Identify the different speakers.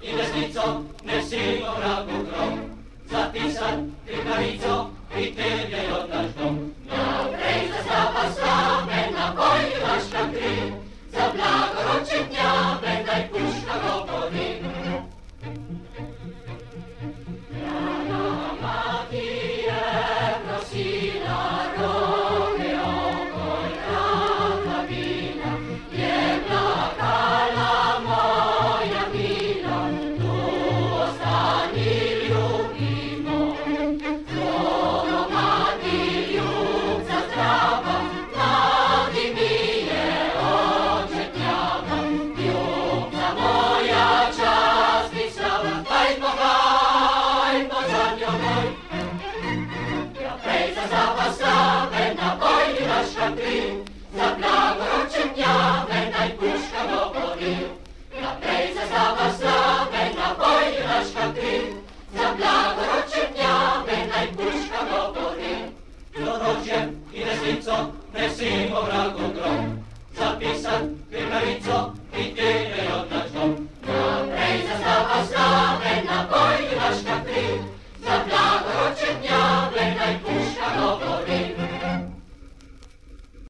Speaker 1: Inwestycją, nesimo raku grom, zapisan, krykawicą i tyle oddasz dom. Na prejza stapa slavę, na boju laszka kry, za blagorocze dnia, będaj puszka go powin. Rano Matije prosila, rowy okoj, rana wina, jedna kala moja wina, tu ostani ljubimo. Zoro Mati ljubca zdrava, mladi mi je očetnjava, ljubca moja čast i slava, hajmo, hajmo za njomoj. Ja prejza za vas slave, na boj naša kri,